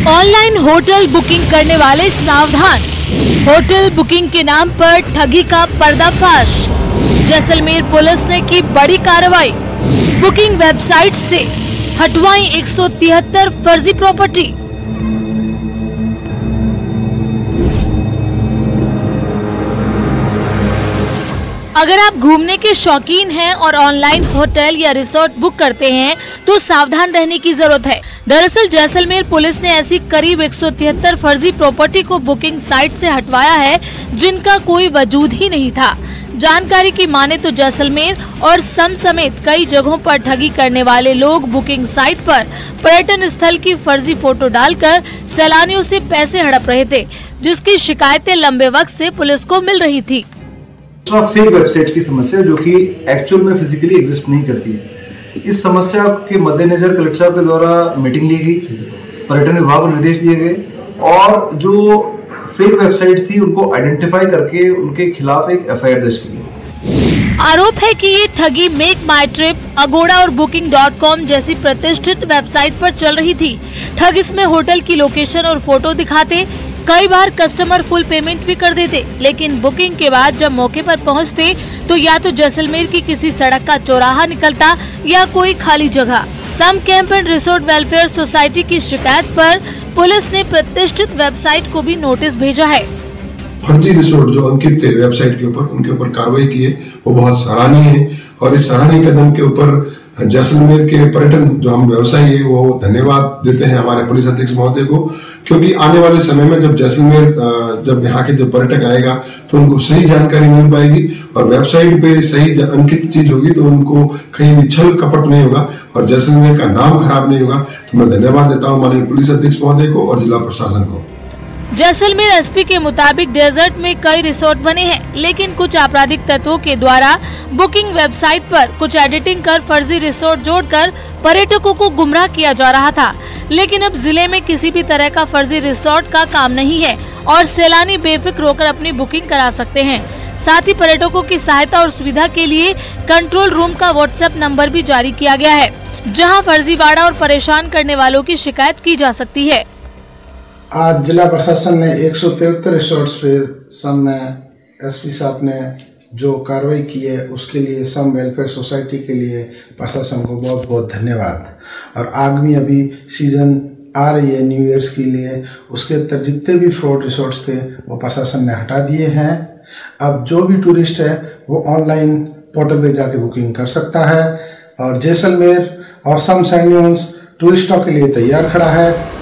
Online hotel booking करने वाले सावधान, होटल बुकिंग के नाम पर ठगी का पर्दाफाश। जैसलमेर पुलिस ने की बड़ी कार्रवाई, बुकिंग वेबसाइट से हटवाई 173 फर्जी प्रॉपर्टी। अगर आप घूमने के शौकीन हैं और ऑनलाइन होटल या रिसोर्ट बुक करते हैं तो सावधान रहने की जरूरत है। दरअसल जैसलमेर पुलिस ने ऐसी करीब 173 फर्जी प्रॉपर्टी को बुकिंग साइट से हटवाया है जिनका कोई वजूद ही नहीं था। जानकारी की माने तो जैसलमेर और सम समेत कई जगहों पर ठगी करने वाले लोग बुकिंग साइट पर पर्यटन स्थल की फर्जी फोटो डालकर सैलानियों से पैसे हड़प रहे थे, जिसकी शिकायतें लंबे वक्त से पुलिस को मिल रही थी। फेक वेबसाइट की समस्या जो कि एक्चुअल में फिजिकली एग्जिस्ट नहीं करती है। इस समस्या के मद्देनजर कलेक्टर साहब के द्वारा मीटिंग ली गई, पर्यटन विभाग को निर्देश दिए गए और जो फेक वेबसाइट्स थी उनको आइडेंटिफाई करके उनके खिलाफ एक एफआईआर दर्ज की गई। आरोप है कि ये ठगी मेक माई ट्रिप, अगोड़ा और booking.com जैसी प्रतिष्ठित वेबसाइट पर चल रही थी। ठग इसमें होटल की लोकेशन और फोटो दिखाते, कई बार कस्टमर फुल पेमेंट भी कर देते, लेकिन बुकिंग के बाद जब मौके पर पहुंचते तो या तो जैसलमेर की किसी सड़क का चौराहा निकलता या कोई खाली जगह। Some camp and resort welfare society की शिकायत पर पुलिस ने प्रतिष्ठित वेबसाइट को भी नोटिस भेजा है। फर्जी रिसोर्ट जो अंकित थे वेबसाइट के ऊपर, उनके ऊपर कार्रवाई की है, वो बहुत सराहनीय है और इस सराहनीय कदम के ऊपर जैसलमेर के पर्यटन जो हम व्यवसायी है वो धन्यवाद देते हैं हमारे पुलिस अधीक्षक महोदय को, क्योंकि आने वाले समय में जब जैसलमेर जब यहाँ के जब पर्यटक आएगा तो उनको सही जानकारी मिल पाएगी और वेबसाइट पे सही अंकित चीज होगी तो उनको कहीं भी छल कपट नहीं होगा और जैसलमेर का नाम खराब नहीं होगा। तो मैं धन्यवाद देता हूँ माननीय पुलिस अधीक्षक महोदय को और जिला प्रशासन को। जैसलमेर एसपी के मुताबिक डेजर्ट में कई रिसोर्ट बने हैं, लेकिन कुछ आपराधिक तत्वों के द्वारा बुकिंग वेबसाइट पर कुछ एडिटिंग कर फर्जी रिसोर्ट जोड़कर पर्यटकों को गुमराह किया जा रहा था। लेकिन अब जिले में किसी भी तरह का फर्जी रिसोर्ट का काम नहीं है और सैलानी बेफिक्र होकर अपनी बुकिंग करा सकते हैं। साथ ही पर्यटकों की सहायता और सुविधा के लिए कंट्रोल रूम का व्हाट्सएप नंबर भी जारी किया गया है, जहाँ फर्जीवाड़ा और परेशान करने वालों की शिकायत की जा सकती है। आज जिला प्रशासन ने 173 रिसोर्ट्स पे सम में एसपी साहब ने जो कार्रवाई की है उसके लिए सम वेलफेयर सोसाइटी के लिए प्रशासन को बहुत बहुत धन्यवाद। और आगामी अभी सीजन आ रही है न्यू ईयर्स के लिए, उसके अंदर जितने भी फ्रॉड रिसोर्ट्स थे वो प्रशासन ने हटा दिए हैं। अब जो भी टूरिस्ट है वो ऑनलाइन पोर्टल पे जाके बुकिंग कर सकता है और जैसलमेर और सम सैंड ड्यून्स टूरिस्टों के लिए तैयार खड़ा है।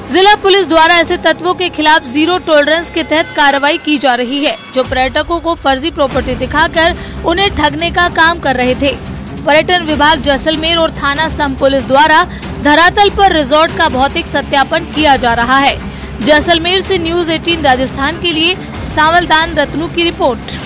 जिला पुलिस द्वारा ऐसे तत्वों के खिलाफ जीरो टॉलरेंस के तहत कार्रवाई की जा रही है, जो पर्यटकों को फर्जी प्रॉपर्टी दिखाकर उन्हें ठगने का काम कर रहे थे। पर्यटन विभाग जैसलमेर और थाना सम पुलिस द्वारा धरातल पर रिजॉर्ट का भौतिक सत्यापन किया जा रहा है। जैसलमेर से न्यूज़ 18 राजस्थान के लिए सावलदान रत्नू की रिपोर्ट।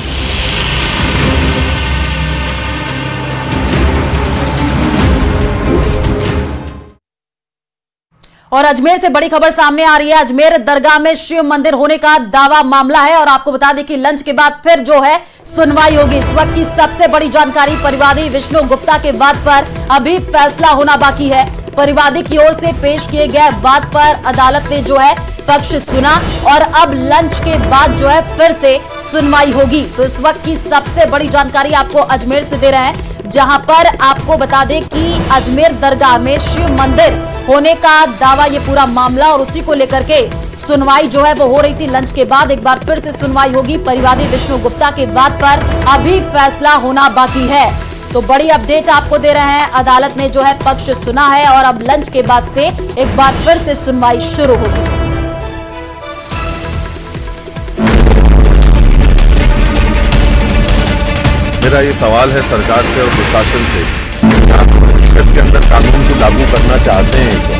और अजमेर से बड़ी खबर सामने आ रही है। अजमेर दरगाह में शिव मंदिर होने का दावा मामला है और आपको बता दें कि लंच के बाद फिर जो है सुनवाई होगी। इस वक्त की सबसे बड़ी जानकारी, परिवादी विष्णु गुप्ता के वाद पर अभी फैसला होना बाकी है। परिवादी की ओर से पेश किए गए वाद पर अदालत ने जो है पक्ष सुना और अब लंच के बाद जो है फिर से सुनवाई होगी। तो इस वक्त की सबसे बड़ी जानकारी आपको अजमेर से दे रहे हैं, जहां पर आपको बता दें कि अजमेर दरगाह में शिव मंदिर होने का दावा, ये पूरा मामला और उसी को लेकर के सुनवाई जो है वो हो रही थी। लंच के बाद एक बार फिर से सुनवाई होगी। परिवादी विष्णु गुप्ता के वाद पर अभी फैसला होना बाकी है। तो बड़ी अपडेट आपको दे रहे हैं, अदालत ने जो है पक्ष सुना है और अब लंच के बाद से एक बार फिर से सुनवाई शुरू होगी। मेरा ये सवाल है सरकार से और प्रशासन से, के अंदर कानून को लागू करना चाहते हैं क्या?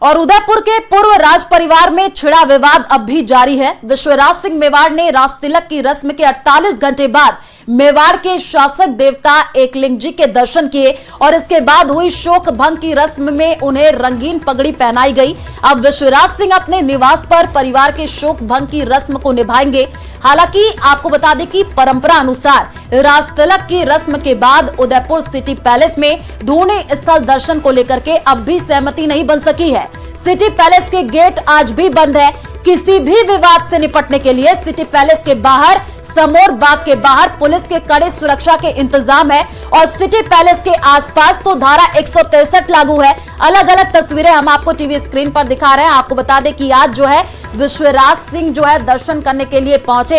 और उदयपुर के पूर्व राज परिवार में छिड़ा विवाद अब भी जारी है। विश्वराज सिंह मेवाड़ ने राज तिलक की रस्म के 48 घंटे बाद मेवाड़ के शासक देवता एकलिंग जी के दर्शन किए और इसके बाद हुई शोक भंग की रस्म में उन्हें रंगीन पगड़ी पहनाई गई। अब विश्वराज सिंह अपने निवास पर परिवार के शोक भंग की रस्म को निभाएंगे। हालांकि आपको बता दें कि परंपरा अनुसार राजतिलक की रस्म के बाद उदयपुर सिटी पैलेस में धूनी स्थल दर्शन को लेकर के अब भी सहमति नहीं बन सकी है। सिटी पैलेस के गेट आज भी बंद है। किसी भी विवाद से निपटने के लिए सिटी पैलेस के बाहर, समोर बाग के बाहर पुलिस के कड़े सुरक्षा के इंतजाम है और सिटी पैलेस के आसपास तो धारा 163 लागू है। अलग अलग तस्वीरें हम आपको टीवी स्क्रीन पर दिखा रहे हैं। आपको बता दें कि आज जो है विश्वराज सिंह जो है दर्शन करने के लिए पहुंचे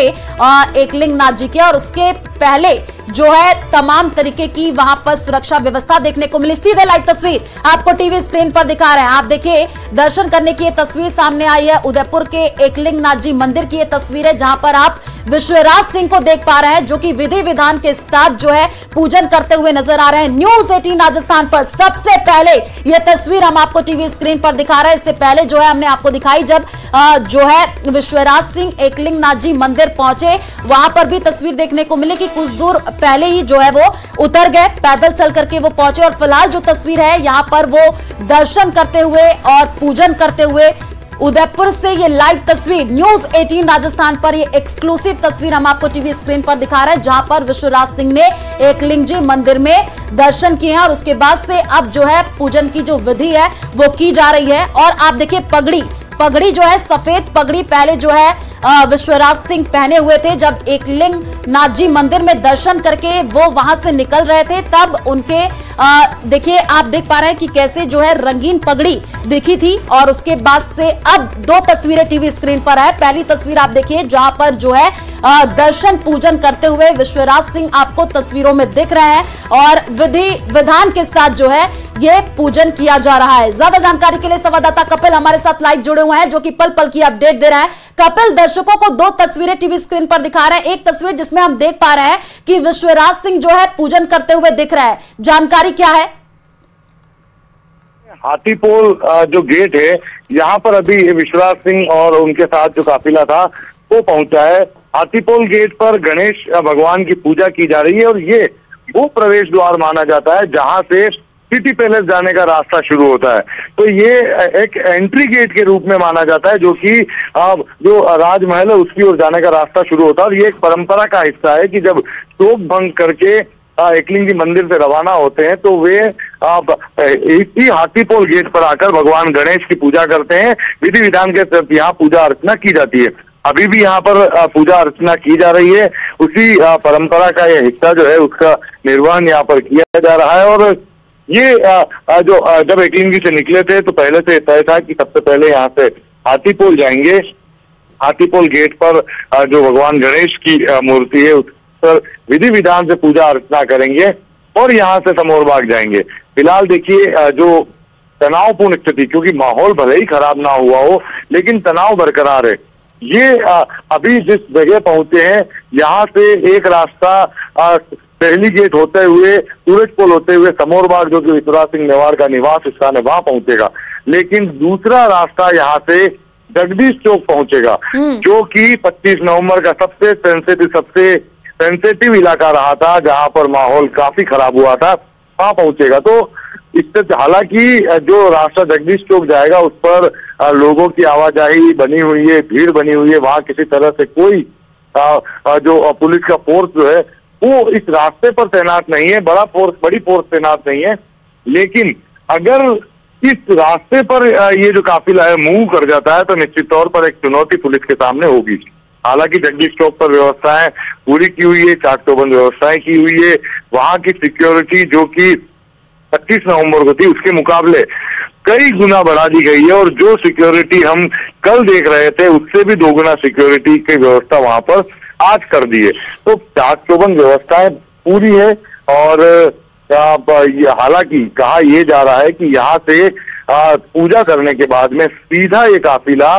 एकलिंग नाथ जी के, और उसके पहले जो है तमाम तरीके की वहां पर सुरक्षा व्यवस्था देखने को मिली। सीधे लाइव तस्वीर आपको टीवी स्क्रीन पर दिखा रहे हैं। आप देखिए दर्शन करने की ये तस्वीर सामने आई है। उदयपुर के एकलिंग नाथ जी मंदिर की ये तस्वीर है जहां पर आप विश्वराज सिंह को देख पा रहे हैं जो कि विधि विधान के साथ जो है पूजन करते हुए नजर आ रहे हैं। न्यूज 18 राजस्थान पर सबसे पहले ये तस्वीर हम आपको टीवी स्क्रीन पर दिखा रहे हैं। इससे पहले जो है हमने आपको दिखाई जब जो है विश्वराज सिंह एकलिंग नाथ जी मंदिर पहुंचे, वहां पर भी तस्वीर देखने को मिली कि कुछ दूर पहले ही जो है वो उतर गए, पैदल चल करके वो पहुंचे। और फिलहाल जो तस्वीर है यहां पर वो दर्शन करते हुए और पूजन करते हुए उदयपुर से ये लाइव तस्वीर न्यूज 18 राजस्थान पर ये एक्सक्लूसिव तस्वीर हम आपको टीवी स्क्रीन पर दिखा रहे हैं जहां पर विश्वराज सिंह ने एकलिंग जी मंदिर में दर्शन किए हैं और उसके बाद से अब जो है पूजन की जो विधि है वो की जा रही है। और आप देखिए पगड़ी जो है सफेद पगड़ी पहले जो है विश्वराज सिंह पहने हुए थे। जब एकलिंग नाथ जी मंदिर में दर्शन करके वो वहां से निकल रहे थे तब उनके देखिए आप देख पा रहे हैं कि कैसे जो है रंगीन पगड़ी दिखी थी। और उसके बाद से अब दो तस्वीरें टीवी स्क्रीन पर है। पहली तस्वीर आप देखिए जहां पर जो है दर्शन पूजन करते हुए विश्वराज सिंह आपको तस्वीरों में दिख रहे हैं और विधि विधान के साथ जो है ये पूजन किया जा रहा है। ज्यादा जानकारी के लिए संवाददाता कपिल हमारे साथ लाइव जुड़े हुए हैं जो कि पल पल की अपडेट दे रहे हैं। कपिल, दर्शकों को दो तस्वीरें टीवी स्क्रीन पर दिखा रहे हैं। एक तस्वीर जिसमें हम देख पा रहे हैं कि विश्वराज सिंह जो है पूजन करते हुए दिख रहा है, जानकारी क्या है? हाथीपोल जो गेट है यहाँ पर अभी विश्वराज सिंह और उनके साथ जो काफिला था वो पहुंचा है। हाथीपोल गेट पर गणेश भगवान की पूजा की जा रही है और ये वो प्रवेश द्वार माना जाता है जहां से सिटी पैलेस जाने का रास्ता शुरू होता है। तो ये एक एंट्री गेट के रूप में माना जाता है जो कि जो राजमहल है उसकी ओर जाने का रास्ता शुरू होता है। और ये एक परंपरा का हिस्सा है कि जब शोक भंग करके एकलिंग जी मंदिर से रवाना होते हैं तो वे इसी हाथीपोल गेट पर आकर भगवान गणेश की पूजा करते हैं। विधि विधान के साथ यहाँ पूजा अर्चना की जाती है। अभी भी यहाँ पर पूजा अर्चना की जा रही है। उसी परंपरा का यह हिस्सा जो है उसका निर्वहन यहाँ पर किया जा रहा है। और ये जो जब एकलिंग जी से निकले थे तो पहले से तय था कि सबसे पहले यहाँ से हाथीपोल जाएंगे। हाथीपोल गेट पर जो भगवान गणेश की मूर्ति है उस पर विधि विधान से पूजा अर्चना करेंगे और यहाँ से समोर बाग जाएंगे। फिलहाल देखिए जो तनावपूर्ण स्थिति, क्योंकि माहौल भले ही खराब ना हुआ हो लेकिन तनाव बरकरार है। ये अभी जिस जगह पहुंचे हैं यहाँ से एक रास्ता पहली गेट होते हुए सूरजपोल होते हुए समोर बाग जो कि विश्वराज सिंह मेवाड़ का निवास स्थान है वहां पहुंचेगा। लेकिन दूसरा रास्ता यहाँ से जगदीश चौक पहुंचेगा जो कि 25 नवंबर का सबसे सेंसिटिव इलाका रहा था जहां पर माहौल काफी खराब हुआ था, वहां पहुंचेगा। तो इससे हालांकि जो रास्ता जगदीश चौक जाएगा उस पर लोगों की आवाजाही बनी हुई है, भीड़ बनी हुई है। वहां किसी तरह से कोई जो पुलिस का फोर्स जो है वो इस रास्ते पर तैनात नहीं है, बड़ी फोर्स तैनात नहीं है। लेकिन अगर इस रास्ते पर ये जो काफिला है मूव कर जाता है तो निश्चित तौर पर एक चुनौती पुलिस के सामने होगी। हालांकि जगदीश चौक पर व्यवस्थाएं पूरी की हुई है, चाक चौबंद व्यवस्थाएं की हुई है। वहां की सिक्योरिटी जो कि 25 नवंबर को थी उसके मुकाबले कई गुना बढ़ा दी गई है और जो सिक्योरिटी हम कल देख रहे थे उससे भी 2 गुना सिक्योरिटी की व्यवस्था वहां पर आज कर दी है। तो चाक चौबंद व्यवस्थाएं पूरी है। और हालांकि कहा यह जा रहा है कि यहाँ से पूजा करने के बाद में सीधा ये काफिला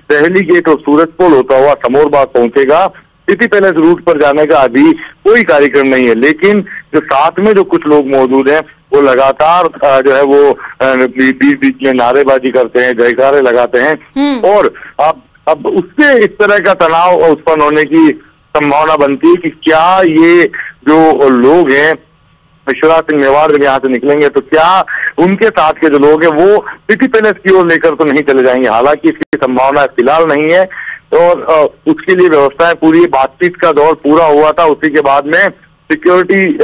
पहली गेट और सूरजपोल होता हुआ समोर बाग पहुंचेगा। सिटी पैलेस रूट पर जाने का अभी कोई कार्यक्रम नहीं है, लेकिन जो साथ में जो कुछ लोग मौजूद हैं वो लगातार जो है वो बीच बीच में नारेबाजी करते हैं, जयकारे लगाते हैं। और अब उससे इस तरह का तनाव उत्पन्न होने की संभावना बनती है कि क्या ये जो लोग हैं, विश्वराज सिंह मेवाड़ जब यहाँ से निकलेंगे तो क्या उनके साथ के जो लोग हैं वो सिटी पैलेस की ओर लेकर तो नहीं चले जाएंगे। हालांकि इसकी संभावना फिलहाल नहीं है और उसके लिए व्यवस्थाएं पूरी, बातचीत का दौर पूरा हुआ था, उसी के बाद में सिक्योरिटी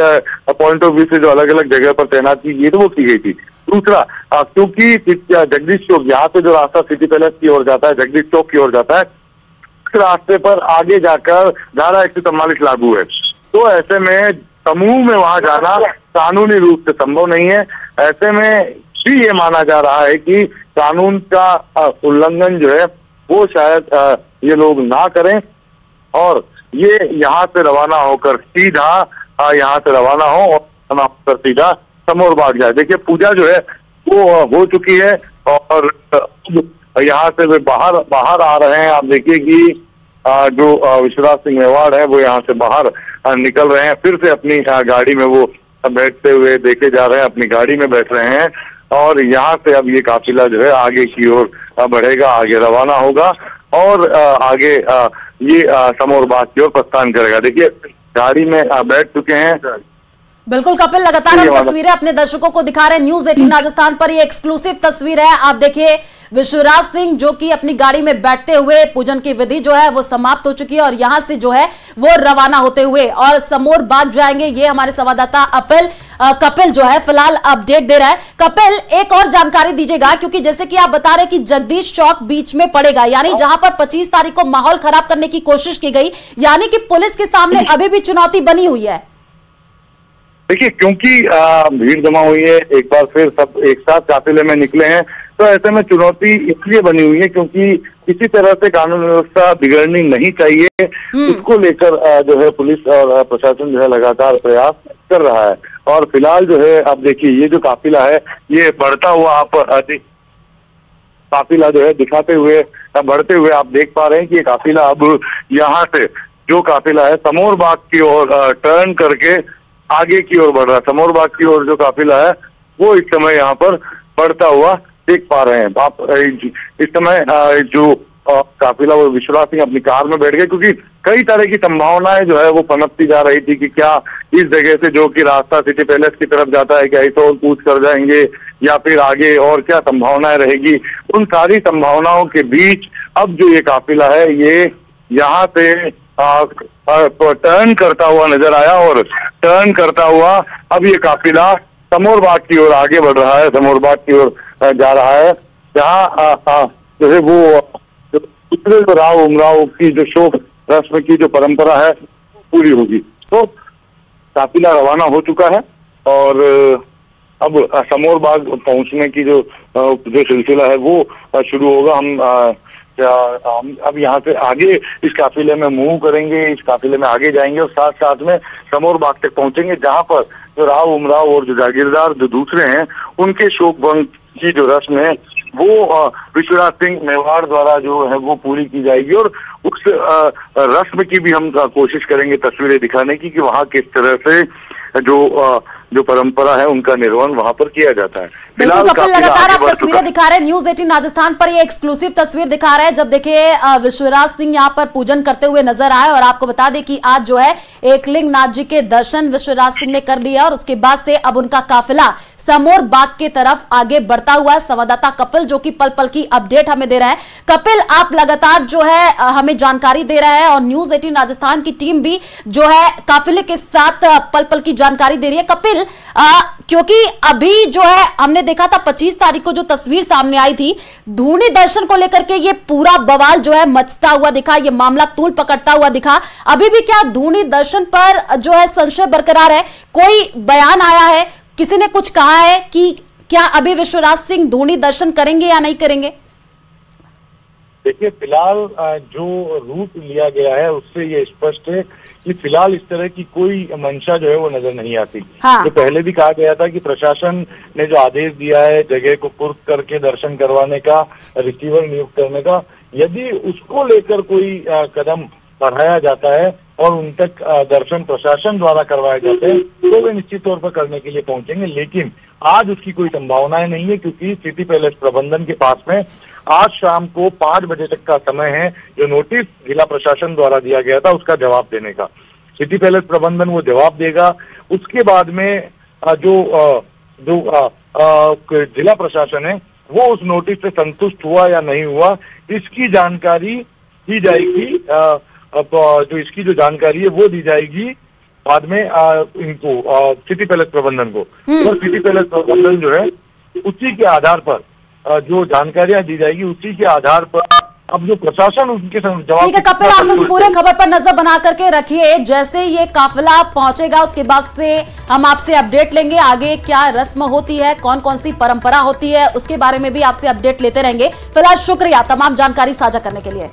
पॉइंट ऑफ व्यू से जो अलग अलग जगह पर तैनाती की तो वो की गई थी। दूसरा, क्योंकि जगदीश चौक, यहाँ से जो रास्ता सिटी पैलेस की ओर जाता है, जगदीश चौक की ओर जाता है, उस रास्ते पर आगे जाकर धारा 144 लागू है, तो ऐसे में समूह में वहां जाना कानूनी रूप से संभव नहीं है। ऐसे में भी ये माना जा रहा है कि कानून का उल्लंघन जो है वो शायद ये लोग ना करें और ये यहाँ से रवाना होकर सीधा यहाँ से रवाना हो और सीधा समोर बाग जाए। देखिए पूजा जो है वो हो चुकी है और यहाँ से वे बाहर आ रहे हैं। आप देखिए कि जो विश्वराज सिंह मेवाड़ है वो यहाँ से बाहर निकल रहे हैं, फिर से अपनी गाड़ी में वो बैठते हुए देखे जा रहे हैं, अपनी गाड़ी में बैठ रहे हैं और यहाँ से अब ये काफिला जो है आगे की ओर बढ़ेगा, आगे रवाना होगा और आगे ये समोर बाग की ओर प्रस्थान करेगा। देखिए गाड़ी में बैठ चुके हैं। बिल्कुल कपिल, लगातार हम तस्वीरें अपने दर्शकों को दिखा रहे हैं। न्यूज़ 18 राजस्थान पर ये एक्सक्लूसिव तस्वीर है। आप देखिए विश्वराज सिंह जो कि अपनी गाड़ी में बैठते हुए पूजन की विधि जो है वो समाप्त हो चुकी है और यहां से जो है वो रवाना होते हुए और समोर बाग जाएंगे। ये हमारे संवाददाता कपिल जो है फिलहाल अपडेट दे रहा है। कपिल, एक और जानकारी दीजिएगा, क्योंकि जैसे कि आप बता रहे कि जगदीश चौक बीच में पड़ेगा, यानी जहां पर 25 तारीख को माहौल खराब करने की कोशिश की गई, यानी कि पुलिस के सामने अभी भी चुनौती बनी हुई है। देखिए क्योंकि भीड़ जमा हुई है, एक बार फिर सब एक साथ काफिले में निकले हैं, तो ऐसे में चुनौती इसलिए बनी हुई है क्योंकि किसी तरह से कानून व्यवस्था बिगड़नी नहीं चाहिए। उसको लेकर जो है पुलिस और प्रशासन जो है लगातार प्रयास कर रहा है और फिलहाल जो है आप देखिए ये जो काफिला है ये बढ़ता हुआ आप काफिला जो है दिखाते हुए बढ़ते हुए आप देख पा रहे हैं कि ये काफिला अब यहाँ से जो काफिला है समोर बाग की ओर टर्न करके आगे की ओर बढ़ रहा है। समोर बाग की ओर जो काफिला है वो इस समय यहाँ पर बढ़ता हुआ देख पा रहे हैं आप। इस समय जो काफिला वो विश्वराज सिंह अपनी कार में बैठ गए क्योंकि कई तरह की संभावनाएं जो है वो पनपती जा रही थी कि क्या इस जगह से जो कि रास्ता सिटी पैलेस की तरफ जाता है क्या इसे और कूच कर जाएंगे या फिर आगे और क्या संभावनाएं रहेगी। उन सारी संभावनाओं के बीच अब जो ये काफिला है ये यहाँ से टर्न करता हुआ नजर आया और टर्न करता हुआ अब ये काफिला समोर बाग की ओर आगे बढ़ रहा है, समोर बाग की ओर जा रहा है, जहाँ जो है वो पिछले जो राव उमराव की जो शोक रस्म की जो परंपरा है पूरी होगी। तो काफिला रवाना हो चुका है और अब समोर बाग पहुंचने की जो सिलसिला है वो शुरू होगा। हम अब यहाँ से आगे इस काफिले में मूव करेंगे, इस काफिले में आगे जाएंगे और साथ साथ में समोर बाग तक पहुंचेंगे जहाँ पर जो राव उमराव और जो जागीरदार जो दूसरे हैं उनके शोक भंग की जो रस्म है वो विश्वराज सिंह मेवाड़ द्वारा जो है वो पूरी की जाएगी और उस रस्म की भी हम कोशिश करेंगे तस्वीरें दिखाने की कि वहाँ किस तरह से जो परंपरा है उनका निर्वहन वहां पर किया जाता है। बिल्कुल कपिल, लगातार आप तस्वीरें दिखा रहे हैं। न्यूज़ 18 राजस्थान पर ये एक्सक्लूसिव तस्वीर दिखा रहे हैं जब देखिए विश्वराज सिंह यहाँ पर पूजन करते हुए नजर आए और आपको बता दें कि आज जो है एकलिंग नाथ जी के दर्शन विश्वराज सिंह ने कर लिया और उसके बाद से अब उनका काफिला समोर बाग के तरफ आगे बढ़ता हुआ। संवाददाता कपिल जो कि पल पल की अपडेट हमें दे रहा है। कपिल, आप लगातार जो है हमें जानकारी दे रहे हैं और न्यूज़ 18 राजस्थान की टीम भी जो है काफिले के साथ पल पल की जानकारी दे रही है। कपिल, क्योंकि अभी जो है हमने देखा था 25 तारीख को जो तस्वीर सामने आई थी, धूनी दर्शन को लेकर के ये पूरा बवाल जो है मचता हुआ दिखा, ये मामला तूल पकड़ता हुआ दिखा। अभी भी क्या धूनी दर्शन पर जो है संशय बरकरार है? कोई बयान आया है, किसी ने कुछ कहा है कि क्या अभी विश्वराज सिंह धूनी दर्शन करेंगे या नहीं करेंगे? देखिए फिलहाल जो रूट लिया गया है उससे ये स्पष्ट है कि फिलहाल इस तरह की कोई मंशा जो है वो नजर नहीं आती। हाँ। तो पहले भी कहा गया था कि प्रशासन ने जो आदेश दिया है जगह को कुर्क करके दर्शन करवाने का, रिसीवर नियुक्त करने का, यदि उसको लेकर कोई कदम बढ़ाया जाता है और उन तक दर्शन प्रशासन द्वारा करवाए जाते हैं तो वे निश्चित तौर पर करने के लिए पहुंचेंगे। लेकिन आज उसकी कोई संभावनाएं नहीं है क्योंकि सिटी पैलेस प्रबंधन के पास में आज शाम को 5 बजे तक का समय है जो नोटिस जिला प्रशासन द्वारा दिया गया था उसका जवाब देने का। सिटी पैलेस प्रबंधन वो जवाब देगा। उसके बाद में जो जिला प्रशासन है वो उस नोटिस से संतुष्ट हुआ या नहीं हुआ, इसकी जानकारी दी जाएगी। जो इसकी जो जानकारी है वो दी जाएगी बाद में इनको सिटी पैलेस प्रबंधन को। और सिटी पैलेस प्रबंधन जो है उसी के आधार पर जो जानकारियां दी जाएगी, उसी के आधार पर अब जो प्रशासन उनके जवाब। ठीक है कपिल, आप इस पूरे खबर पर नजर बना करके रखिए। जैसे ये काफिला पहुंचेगा उसके बाद से हम आपसे अपडेट लेंगे, आगे क्या रस्म होती है, कौन कौन सी परंपरा होती है, उसके बारे में भी आपसे अपडेट लेते रहेंगे। फिलहाल शुक्रिया तमाम जानकारी साझा करने के लिए।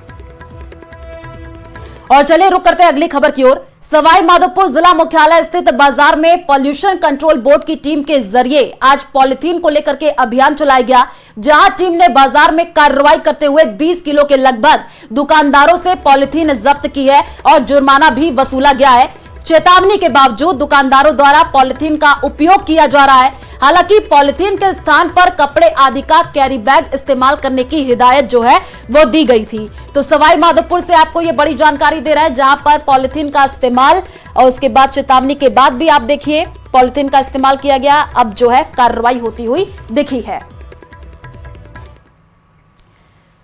और चलिए रुक करते हैं अगली खबर की ओर। सवाई माधोपुर जिला मुख्यालय स्थित बाजार में पॉल्यूशन कंट्रोल बोर्ड की टीम के जरिए आज पॉलिथीन को लेकर के अभियान चलाया गया, जहां टीम ने बाजार में कार्रवाई करते हुए 20 किलो के लगभग दुकानदारों से पॉलिथीन जब्त की है और जुर्माना भी वसूला गया है। चेतावनी के बावजूद दुकानदारों द्वारा पॉलिथीन का उपयोग किया जा रहा है। हालांकि पॉलिथीन के स्थान पर कपड़े आदि का कैरी बैग इस्तेमाल करने की हिदायत जो है वो दी गई थी। तो सवाई माधोपुर से आपको ये बड़ी जानकारी दे रहा है, जहां पर पॉलिथीन का इस्तेमाल और उसके बाद चेतावनी के बाद भी आप देखिए पॉलिथीन का इस्तेमाल किया गया, अब जो है कार्रवाई होती हुई दिखी है।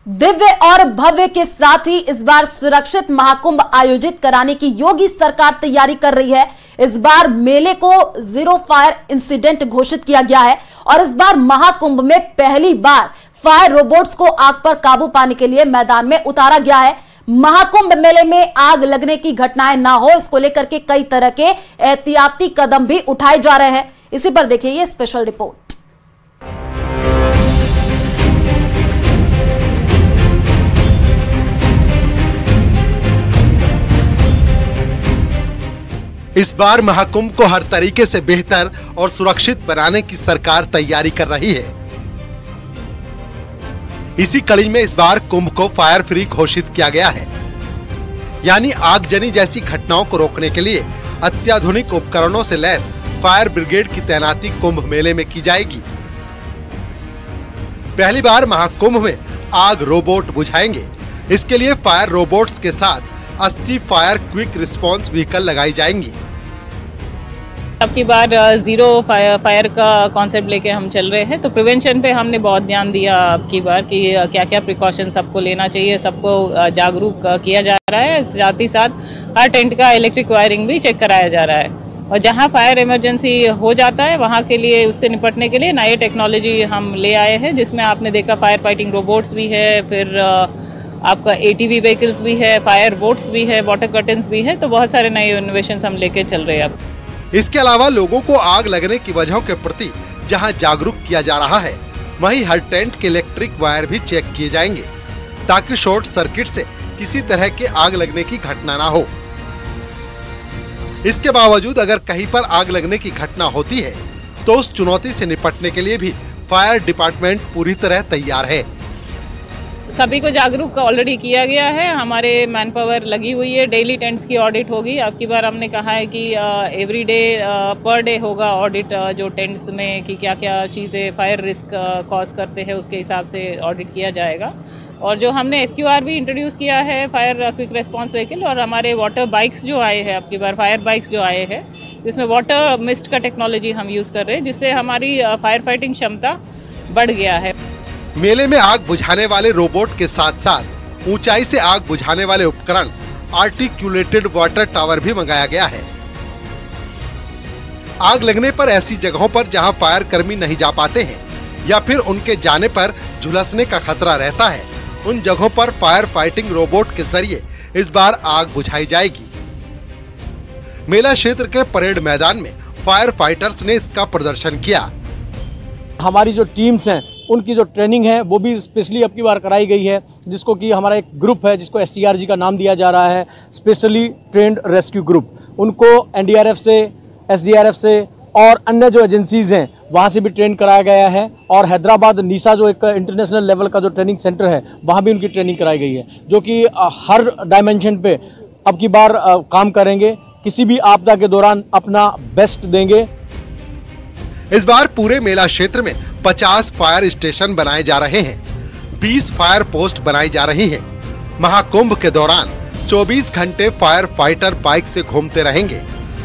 दिव्य और भव्य के साथ ही इस बार सुरक्षित महाकुंभ आयोजित कराने की योगी सरकार तैयारी कर रही है। इस बार मेले को 0 फायर इंसिडेंट घोषित किया गया है और इस बार महाकुंभ में पहली बार फायर रोबोट्स को आग पर काबू पाने के लिए मैदान में उतारा गया है। महाकुंभ मेले में आग लगने की घटनाएं ना हो, इसको लेकर के कई तरह के एहतियाती कदम भी उठाए जा रहे हैं। इसी पर देखिए ये स्पेशल रिपोर्ट। इस बार महाकुंभ को हर तरीके से बेहतर और सुरक्षित बनाने की सरकार तैयारी कर रही है। इसी कड़ी में इस बार कुंभ को फायर फ्री घोषित किया गया है, यानी आगजनी जैसी घटनाओं को रोकने के लिए अत्याधुनिक उपकरणों से लैस फायर ब्रिगेड की तैनाती कुंभ मेले में की जाएगी। पहली बार महाकुंभ में आग रोबोट बुझाएंगे। इसके लिए फायर रोबोट्स के साथ 80 फायर क्विक रिस्पांस व्हीकल लगाई जाएंगी। अब की बार 0 फायर का कॉन्सेप्ट लेके हम चल रहे हैं, तो प्रिवेंशन पे हमने बहुत ध्यान दिया अब की बार कि क्या क्या प्रिकॉशन सबको लेना चाहिए, सबको जागरूक किया जा रहा है। साथ ही साथ हर टेंट का इलेक्ट्रिक वायरिंग भी चेक कराया जा रहा है और जहां फायर इमरजेंसी हो जाता है वहां के लिए उससे निपटने के लिए नई टेक्नोलॉजी हम ले आए हैं, जिसमें आपने देखा फायर फाइटिंग रोबोट्स भी है, फिर आपका ATV व्हीकल्स भी है, फायर बोट्स भी है, वाटर कर्टन्स भी है, तो बहुत सारे नए इनोवेशन हम लेके चल रहे हैं अब। इसके अलावा लोगों को आग लगने की वजहों के प्रति जहां जागरूक किया जा रहा है, वहीं हर टेंट के इलेक्ट्रिक वायर भी चेक किए जाएंगे ताकि शॉर्ट सर्किट से किसी तरह के आग लगने की घटना ना हो। इसके बावजूद अगर कहीं पर आग लगने की घटना होती है तो उस चुनौती से निपटने के लिए भी फायर डिपार्टमेंट पूरी तरह तैयार है। सभी को जागरूक ऑलरेडी किया गया है, हमारे मैन पावर लगी हुई है, डेली टेंट्स की ऑडिट होगी। अब की बार हमने कहा है कि एवरी डे पर डे होगा ऑडिट, जो टेंट्स में कि क्या क्या चीज़ें फायर रिस्क कॉज करते हैं उसके हिसाब से ऑडिट किया जाएगा। और जो हमने FQR भी इंट्रोड्यूस किया है, फायर क्विक रेस्पॉन्स व्हीकल, और हमारे वाटर बाइक्स जो आए हैं अब की बार, फायर बाइक्स जो आए हैं जिसमें वाटर मिस्ट का टेक्नोलॉजी हम यूज़ कर रहे हैं, जिससे हमारी फायर फाइटिंग क्षमता बढ़ गया है। मेले में आग बुझाने वाले रोबोट के साथ साथ ऊंचाई से आग बुझाने वाले उपकरण आर्टिक्यूलेटेड वाटर टावर भी मंगाया गया है। आग लगने पर ऐसी जगहों पर जहां फायर कर्मी नहीं जा पाते हैं या फिर उनके जाने पर झुलसने का खतरा रहता है, उन जगहों पर फायर फाइटिंग रोबोट के जरिए इस बार आग बुझाई जाएगी। मेला क्षेत्र के परेड मैदान में फायर फाइटर्स ने इसका प्रदर्शन किया। हमारी जो टीम्स हैं उनकी जो ट्रेनिंग है वो भी स्पेशली अब की बार कराई गई है, जिसको कि हमारा एक ग्रुप है जिसको STRG का नाम दिया जा रहा है, स्पेशली ट्रेंड रेस्क्यू ग्रुप। उनको NDRF से, SDRF से और अन्य जो एजेंसीज हैं वहाँ से भी ट्रेन कराया गया है। और हैदराबाद नीसा जो एक इंटरनेशनल लेवल का जो ट्रेनिंग सेंटर है वहाँ भी उनकी ट्रेनिंग कराई गई है, जो कि हर डायमेंशन पे अब की बार काम करेंगे, किसी भी आपदा के दौरान अपना बेस्ट देंगे। इस बार पूरे मेला क्षेत्र में 50 फायर स्टेशन बनाए जा रहे हैं, 20 फायर पोस्ट बनाई जा रही हैं। महाकुंभ के दौरान 24 घंटे फायर फाइटर बाइक से घूमते रहेंगे।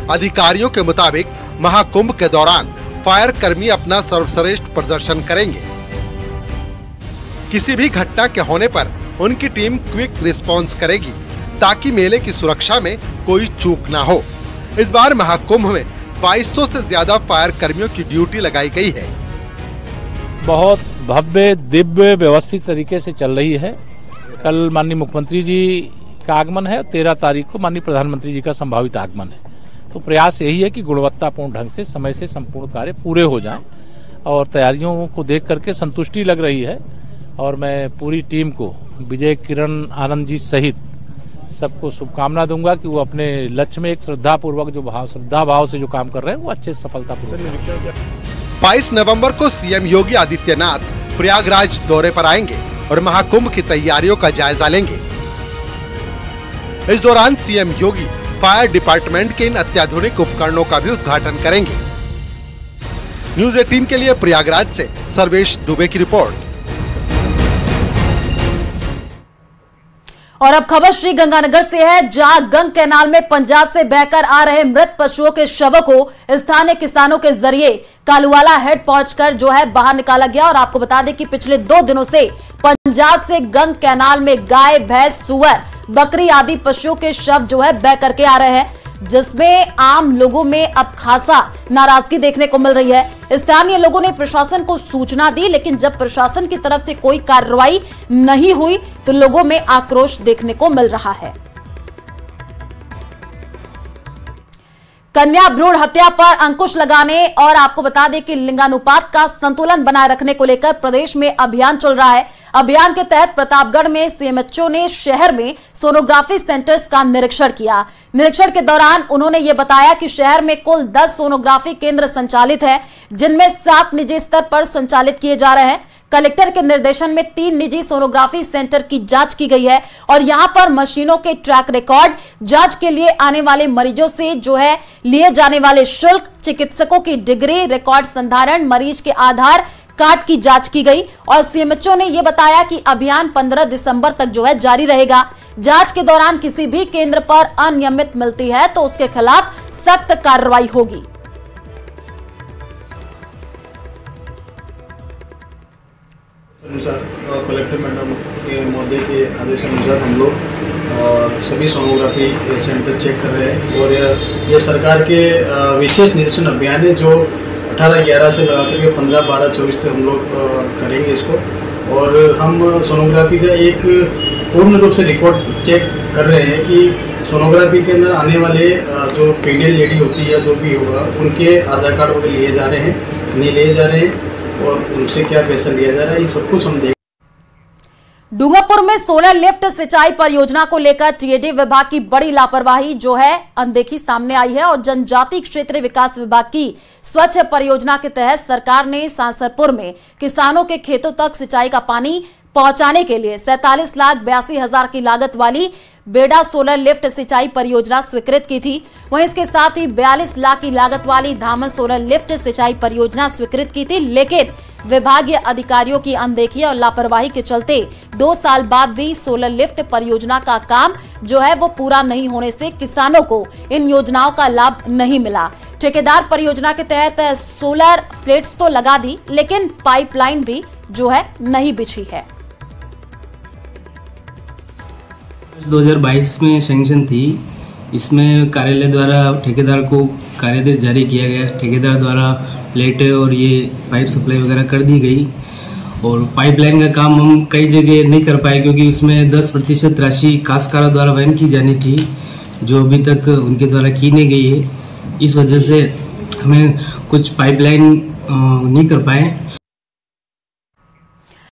अधिकारियों के मुताबिक महाकुंभ के दौरान फायर कर्मी अपना सर्वश्रेष्ठ प्रदर्शन करेंगे। किसी भी घटना के होने पर उनकी टीम क्विक रिस्पांस करेगी ताकि मेले की सुरक्षा में कोई चूक ना हो। इस बार महाकुंभ में 2200 से ज्यादा फायर कर्मियों की ड्यूटी लगाई गई है। बहुत भव्य दिव्य व्यवस्थित तरीके से चल रही है। कल माननीय मुख्यमंत्री जी का आगमन है, 13 तारीख को माननीय प्रधानमंत्री जी का संभावित आगमन है। तो प्रयास यही है कि गुणवत्तापूर्ण ढंग से समय से संपूर्ण कार्य पूरे हो जाएं और तैयारियों को देख करके संतुष्टि लग रही है। और मैं पूरी टीम को, विजय किरण आनंद जी सहित सबको शुभकामना दूंगा कि वो अपने लक्ष्य में एक श्रद्धा भाव से जो काम कर रहे हैं वो अच्छे सफलतापूर्वक। 22 नवंबर को सीएम योगी आदित्यनाथ प्रयागराज दौरे पर आएंगे और महाकुंभ की तैयारियों का जायजा लेंगे। इस दौरान सीएम योगी फायर डिपार्टमेंट के इन अत्याधुनिक उपकरणों का भी उद्घाटन करेंगे। न्यूज़ 18 के लिए प्रयागराज से सर्वेश दुबे की रिपोर्ट। और अब खबर श्री गंगानगर से है, जहां गंग कैनाल में पंजाब से बहकर आ रहे मृत पशुओं के शवों को स्थानीय किसानों के जरिए कालूवाला हेड पहुंचकर जो है बाहर निकाला गया। और आपको बता दें कि पिछले 2 दिनों से पंजाब से गंग कैनाल में गाय, भैंस, सुअर, बकरी आदि पशुओं के शव जो है बह करके आ रहे हैं, जिसमें आम लोगों में अब खासा नाराजगी देखने को मिल रही है। स्थानीय लोगों ने प्रशासन को सूचना दी, लेकिन जब प्रशासन की तरफ से कोई कार्रवाई नहीं हुई तो लोगों में आक्रोश देखने को मिल रहा है। कन्या भ्रूण हत्या पर अंकुश लगाने और आपको बता दें कि लिंगानुपात का संतुलन बनाए रखने को लेकर प्रदेश में अभियान चल रहा है। अभियान के तहत प्रतापगढ़ में सीएमएचओ ने शहर में सोनोग्राफी सेंटर्स का निरीक्षण किया। निरीक्षण के दौरान उन्होंने ये बताया कि शहर में कुल 10 सोनोग्राफी केंद्र संचालित है, जिनमें 7 निजी स्तर पर संचालित किए जा रहे हैं। कलेक्टर के निर्देशन में 3 निजी सोनोग्राफी सेंटर की जांच की गई है और यहां पर मशीनों के ट्रैक रिकॉर्ड, जांच के लिए आने वाले मरीजों से जो है लिए जाने वाले शुल्क, चिकित्सकों की डिग्री, रिकॉर्ड संधारण, मरीज के आधार कार्ड की जांच की गई। और सीएमएचओ ने यह बताया कि अभियान 15 दिसंबर तक जो है जारी रहेगा। जांच के दौरान किसी भी केंद्र पर अनियमित मिलती है तो उसके खिलाफ सख्त कार्रवाई होगी। अनुसार कलेक्टर मैडम के महोदय के आदेश अनुसार हम लोग सभी सोनोग्राफी सेंटर चेक कर रहे हैं और ये सरकार के विशेष निरीक्षण अभियान है जो 18/11 से लगा करके 15/12/24 तक हम लोग करेंगे इसको। और हम सोनोग्राफी का एक पूर्ण रूप से रिकॉर्ड चेक कर रहे हैं कि सोनोग्राफी के अंदर आने वाले जो प्रेग्नेंट लेडी होती है या जो भी होगा उनके आधार कार्ड वगैरह लिए जा रहे हैं, नहीं लिए जा रहे हैं और उनसे क्या पैसा लिया जा रहा है, ये सब कुछ हम देख। डूंगरपुर में सोलर लिफ्ट सिंचाई परियोजना को लेकर टीएडी विभाग की बड़ी लापरवाही जो है अनदेखी सामने आई है और जनजाति क्षेत्रीय विकास विभाग की स्वच्छ परियोजना के तहत सरकार ने सांसरपुर में किसानों के खेतों तक सिंचाई का पानी पहुंचाने के लिए 47,82,000 की लागत वाली बेड़ा सोलर लिफ्ट सिंचाई परियोजना स्वीकृत की थी। वहीं इसके साथ ही 42 लाख की लागत वाली धामन सोलर लिफ्ट सिंचाई परियोजना स्वीकृत की थी, लेकिन विभागीय अधिकारियों की अनदेखी और लापरवाही के चलते 2 साल बाद भी सोलर लिफ्ट परियोजना का काम जो है वो पूरा नहीं होने से किसानों को इन योजनाओं का लाभ नहीं मिला। ठेकेदार परियोजना के तहत सोलर प्लेट्स तो लगा दी, लेकिन पाइपलाइन भी जो है नहीं बिछी है। 2022 में सैंक्शन थी, इसमें कार्यालय द्वारा ठेकेदार को कार्यादेश जारी किया गया। ठेकेदार द्वारा प्लेटें और ये पाइप सप्लाई वगैरह कर दी गई और पाइपलाइन का काम हम कई जगह नहीं कर पाए क्योंकि उसमें 10% राशि काश्तकारों द्वारा वहन की जानी थी, जो अभी तक उनके द्वारा की नहीं गई है। इस वजह से हमें कुछ पाइपलाइन नहीं कर पाए।